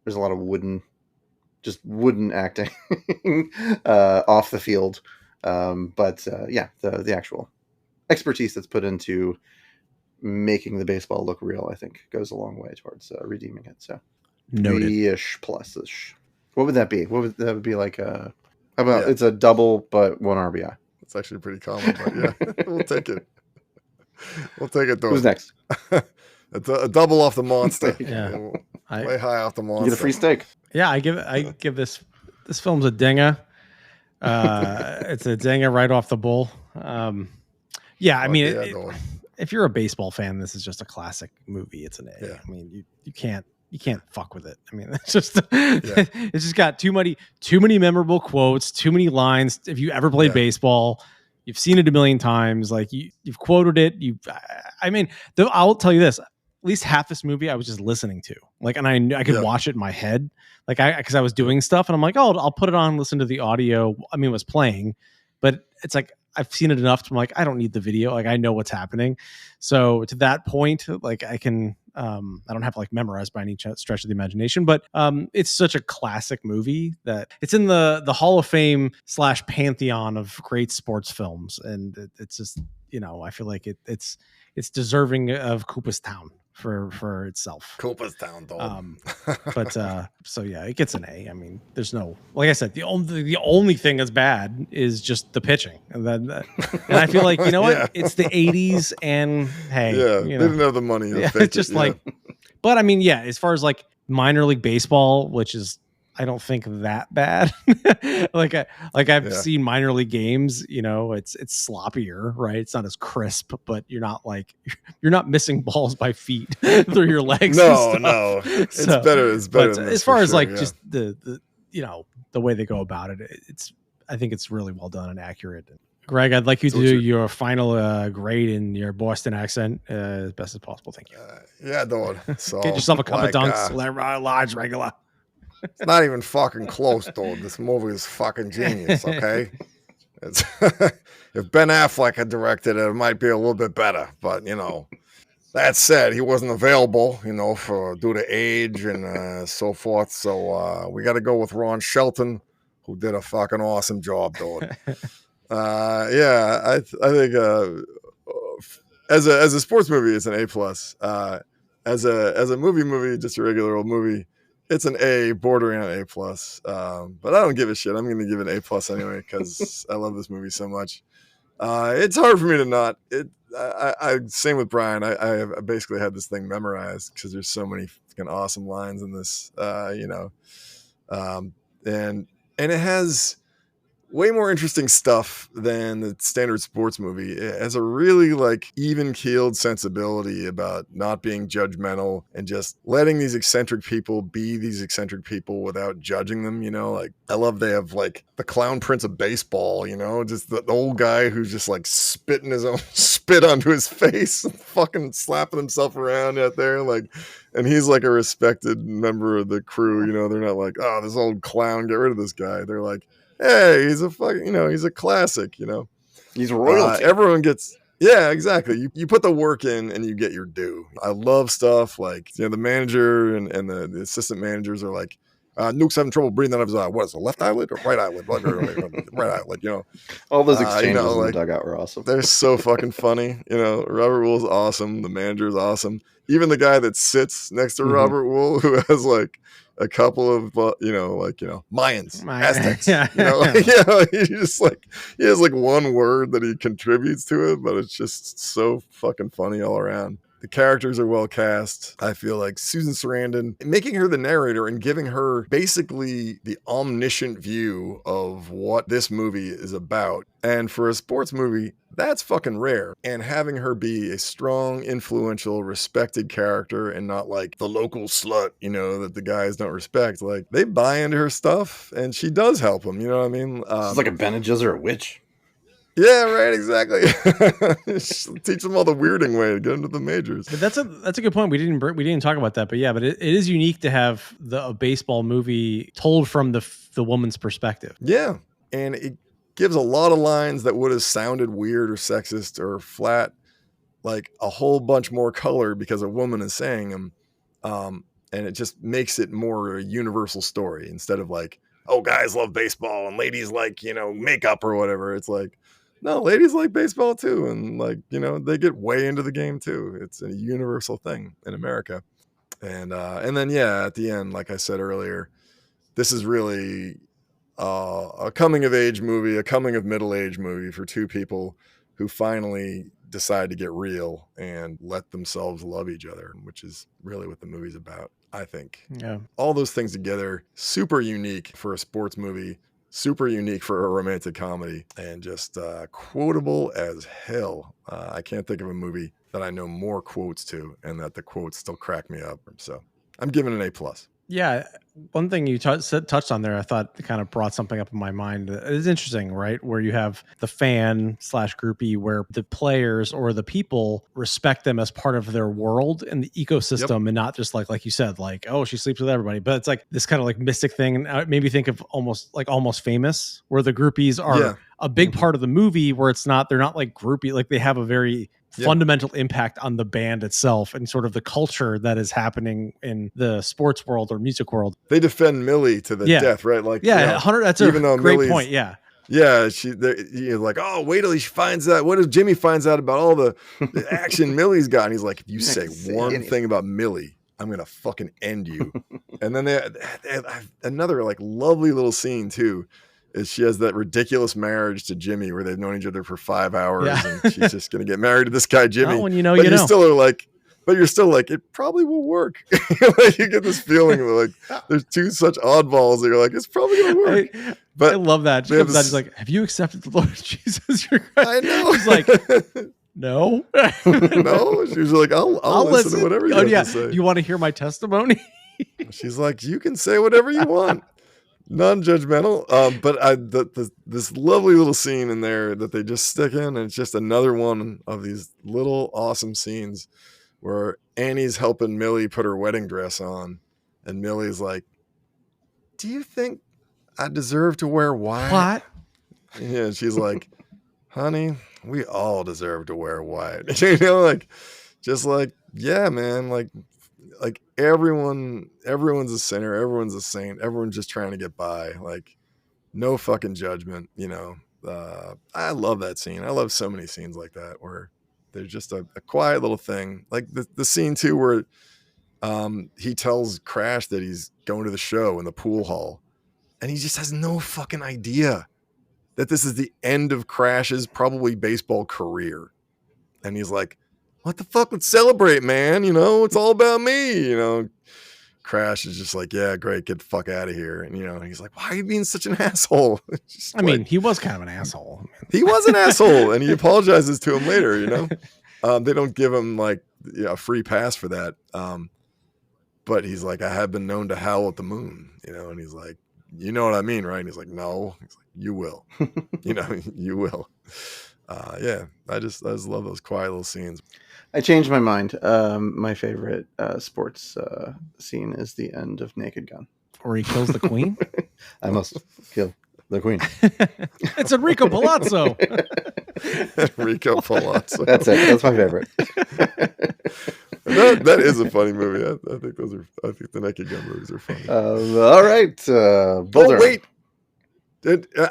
there's a lot of wooden acting off the field. But the actual expertise that's put into making the baseball look real, I think, goes a long way towards redeeming it. So Noted. B-ish plus-ish. What would that be? That would be like how about it's a double but one RBI? It's actually pretty common, but yeah, we'll take it. We'll take it though. Who's next? It's a double off the monster. Yeah. Way high off the monster. You get a free steak. Yeah, I give this film's a dinger. It's a dinger right off the bull. Yeah, I mean, if you're a baseball fan, this is just a classic movie. It's an A. Yeah. I mean, you can't fuck with it. I mean, it's just it's just got too many memorable quotes, too many lines. If you ever played baseball, you've seen it a million times. Like you've quoted it. I mean, I'll tell you this. At least half this movie I was just listening to, like, and I knew I could watch it in my head, like because I was doing stuff, and I'm like, oh, I'll put it on, listen to the audio. I mean, it was playing, but it's like I've seen it enough to, I'm like, I don't need the video, like I know what's happening. So to that point, like I can, I don't have to like memorize by any stretch of the imagination, but it's such a classic movie that it's in the Hall of Fame / pantheon of great sports films, and it's just, you know, I feel like it's deserving of Cooperstown for itself. Cooperstown, dog. But so yeah, it gets an A. I mean, there's no, like I said, the only thing that's bad is just the pitching, and I feel like, you know what, it's the 80s, and hey, they didn't have the money. It's just like, but I mean, yeah, as far as like minor league baseball, which is, I don't think that bad. I've seen minor league games, you know, it's sloppier, right? It's not as crisp, but you're not missing balls by feet through your legs. No. It's better. It's better. But as far as like just the you know, the way they go about it, I think it's really well done and accurate. Greg, I'd like you to do your final grade in your Boston accent as best as possible. Thank you. Yeah, dog. So, get yourself a cup of dunks, large regular. It's not even fucking close, dude. This movie is fucking genius, okay? It's if Ben Affleck had directed it, it might be a little bit better. But, you know, that said, he wasn't available, you know, due to age and so forth. So we got to go with Ron Shelton, who did a fucking awesome job, dude. I think as a sports movie, it's an A plus. As a movie, just a regular old movie, it's an A, bordering on A plus. But I don't give a shit. I'm going to give it an A plus anyway because I love this movie so much. It's hard for me to not. Same with Brian. I basically had this thing memorized because there's so many fucking awesome lines in this. You know, and it has way more interesting stuff than the standard sports movie. It has a really like even-keeled sensibility about not being judgmental and just letting these eccentric people be these eccentric people without judging them, you know? Like, I love they have like the clown prince of baseball, you know? Just the old guy who's just like spitting his own spit onto his face and fucking slapping himself around out there. Like, and he's like a respected member of the crew, you know? They're not like, oh, this old clown, get rid of this guy. They're like, hey, he's a fucking, you know, he's a classic, you know. He's royalty. Everyone gets, yeah, exactly. You put the work in and you get your due. I love stuff like, you know, the manager and the assistant managers are like, Nuke's having trouble breathing out of his eye. What is it, left eyelid or right eyelid? Right eyelid, you know. All those exchanges you know, in like, the dugout were awesome. They're so fucking funny. You know, Robert Wool's awesome. The manager is awesome. Even the guy that sits next to Robert Wool, who has like a couple of, Mayans, Aztecs. Yeah. You know, like, you know, he has like one word that he contributes to it, but it's just so fucking funny all around. The characters are well cast. I feel like Susan Sarandon, making her the narrator and giving her basically the omniscient view of what this movie is about. And for a sports movie, that's fucking rare. And having her be a strong, influential, respected character and not like the local slut, you know, that the guys don't respect. Like, they buy into her stuff and she does help them. You know what I mean? It's like a Bene Gesserit witch. Yeah, right, exactly. Teach them all the weirding way to get into the majors. But that's a good point. We didn't talk about that, but yeah, but it is unique to have a baseball movie told from the woman's perspective. Yeah, and it gives a lot of lines that would have sounded weird or sexist or flat, like a whole bunch more color because a woman is saying them, and it just makes it more a universal story instead of like, oh, guys love baseball and ladies like, you know, makeup or whatever. It's like, no, ladies like baseball too. And like, you know, they get way into the game too. It's a universal thing in America. And then, yeah, at the end, like I said earlier, this is really a coming of age movie, a coming of middle age movie for two people who finally decide to get real and let themselves love each other, which is really what the movie's about, I think. Yeah. All those things together, super unique for a sports movie, super unique for a romantic comedy, and just quotable as hell. I can't think of a movie that I know more quotes to and that the quotes still crack me up. So I'm giving it A+. Yeah. One thing you touched on there, I thought kind of brought something up in my mind. It is interesting, right? Where you have the fan / groupie where the players or the people respect them as part of their world and the ecosystem, and not just like you said, like, oh, she sleeps with everybody. But it's like this kind of like mystic thing. And it made me think of Almost Famous, where the groupies are a big part of the movie, where they're not like groupie, like they have a very fundamental impact on the band itself and sort of the culture that is happening in the sports world or music world. They defend Millie to the death, right? Like, yeah, you know, 100. That's a great Millie's point. Yeah. Yeah, you're like, oh, wait till he finds out. What if Jimmy finds out about all the action Millie's got? And he's like, if you say one thing about Millie, I'm gonna fucking end you. And then they have another like lovely little scene too. Is she has that ridiculous marriage to Jimmy where they've known each other for 5 hours and she's just gonna get married to this guy Jimmy. Not when you know, but you're still like, it probably will work. Like, you get this feeling of like there's two such oddballs that you're like, it's probably gonna work. But I love that. She comes out, she's like, have you accepted the Lord Jesus? I know. He's like, no. No. She's like, I'll listen to whatever you have to say. You want to hear my testimony? She's like, you can say whatever you want. Non-judgmental. But this lovely little scene in there that they just stick in, and it's just another one of these little awesome scenes where Annie's helping Millie put her wedding dress on, and Millie's like, do you think I deserve to wear white? What? Yeah, and she's like, honey, we all deserve to wear white. You know, like, just like, yeah, man, like everyone's a sinner, everyone's a saint, everyone's just trying to get by. Like, no fucking judgment, you know. I love that scene. I love so many scenes like that where there's just a quiet little thing. Like the scene too where he tells Crash that he's going to the show in the pool hall, and he just has no fucking idea that this is the end of Crash's probably baseball career. And he's like, what the fuck, let's celebrate, man. You know, it's all about me. You know, Crash is just like, yeah, great, get the fuck out of here. And, you know, he's like, why are you being such an asshole? Just I mean, he was kind of an asshole. he was an asshole, and he apologizes to him later, you know? They don't give him like a free pass for that. But he's like, I have been known to howl at the moon, you know? And he's like, you know what I mean, right? And he's like, no. He's like, you will. You know, you will. Yeah, I just love those quiet little scenes. I changed my mind. My favorite sports scene is the end of Naked Gun. Or he kills the queen. I must kill the queen. It's Enrico Palazzo. Rico Palazzo. That's it. That's my favorite. That is a funny movie. I think the Naked Gun movies are funny. All right. Boulder. Oh, wait.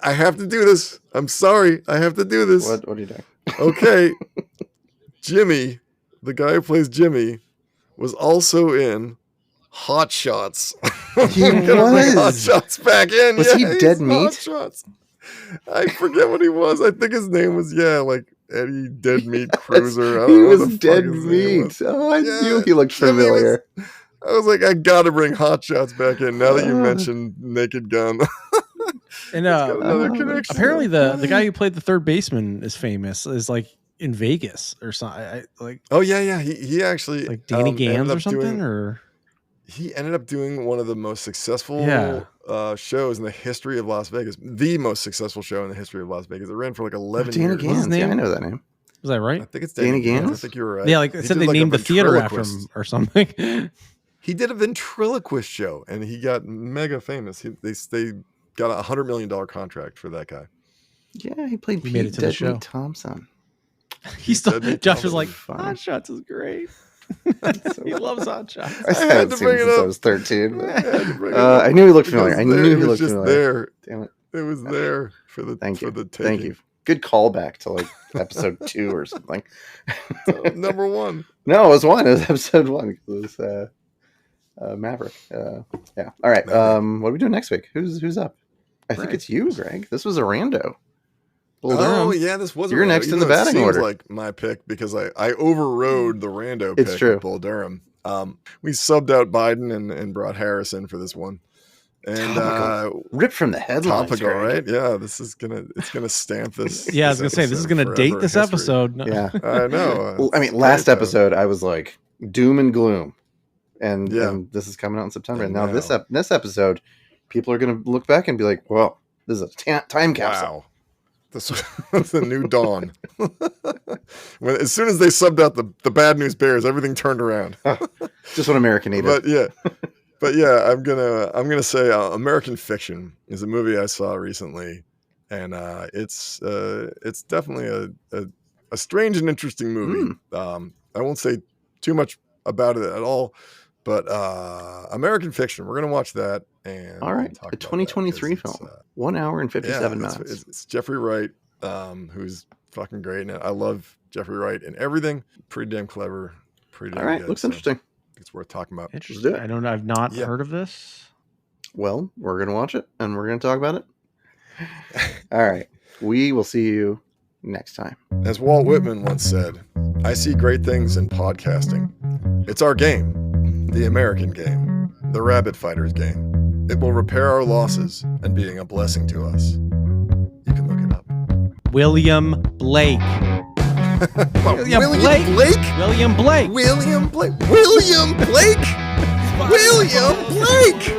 I have to do this. I'm sorry. I have to do this. What are you doing? Okay. Jimmy, the guy who plays Jimmy, was also in Hot Shots. He Gonna bring Hot was. Shots back in. Was he he's Dead Hot Meat? Shots. I forget what he was. I think his name was like Eddie Dead Meat Cruiser. I don't He know what was the fuck Dead his name Meat. was. Oh, I Yeah, knew he looked Jimmy familiar. I was like, I gotta bring Hot Shots back in now that you mentioned Naked Gun. And Got another connection. apparently the guy who played the third baseman is famous. Is like in Vegas or something. Like Oh yeah. He actually like Danny ended Gans up or something. doing- Or He ended up doing one of the most successful shows in the history of Las Vegas. The most successful show in the history of Las Vegas. It ran for like 11 Danny years. What's his Gans. Yeah, I name? know that name. was that I right? think it's Danny Danny Gans. I Gans? think you were right. Yeah, like it He said did, they like, a named the theater after him ventriloquist. or something. He did a ventriloquist show, and he got mega famous. They got a $100 million contract for that guy. Yeah, he played He Pete made it to the Dead show. Meat Thompson. He still Dead Meat Josh was Thompson like, is fun. Hot Shots is great. he loves Hot Shots. I had haven't to seen bring it it since I up. was 13. I had to bring it I up knew he looked because familiar. I knew he it was looked just familiar. there. Damn it. It was there for the Thank you. for the Thank taking. you. Good callback to like episode 2 or something. Number one. No, it was 1. It was episode 1. It was Maverick. Yeah. All right. Maverick. What are we doing next week? Who's up? I think Greg. it's you, Greg. This was a rando. Old Oh Durham. yeah, this was. You're next in the batting seems order. like my pick because I overrode the rando It's pick true. with Bull Durham. We subbed out Biden and brought Harris in for this one. And Topical. Ripped from the headlines. topical, Greg. right? Yeah, it's gonna stamp this. Yeah, I was gonna say this is gonna date forever this in history. episode. No. Yeah. I know. Well, I mean, It's last great, though. episode I was like doom and gloom, and, Yeah. and this is coming out in September. And And now now- this episode, people are going to look back and be like, "Well, this is a time capsule." Wow. This was the new dawn. As soon as they subbed out the bad news bears, everything turned around. Just what America needed. But yeah, I'm gonna say American Fiction is a movie I saw recently, and it's definitely a strange and interesting movie. I won't say too much about it at all, but American Fiction. We're gonna watch that. And All right, talk a about that 2023 'cause it's, film, 1 hour and 57 yeah, minutes. it's Jeffrey Wright, who's fucking great, and I love Jeffrey Wright and everything. Pretty damn clever. Pretty damn All right, good, looks so interesting. It's worth talking about. Interesting. do it. I don't. I've not Yeah. heard of this. Well, we're gonna watch it and we're gonna talk about it. All right, we will see you next time. As Walt Whitman once said, I see great things in podcasting. It's our game, the American game, the Rabbit Fighters game. It will repair our losses and being a blessing to us. You can look it up. William Blake. William Blake. William Blake. William Blake. William Blake. William Blake.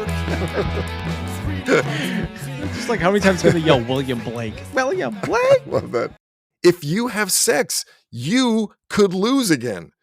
Just like how many times can they yell William Blake? William Blake. Love that. If you have sex, you could lose again.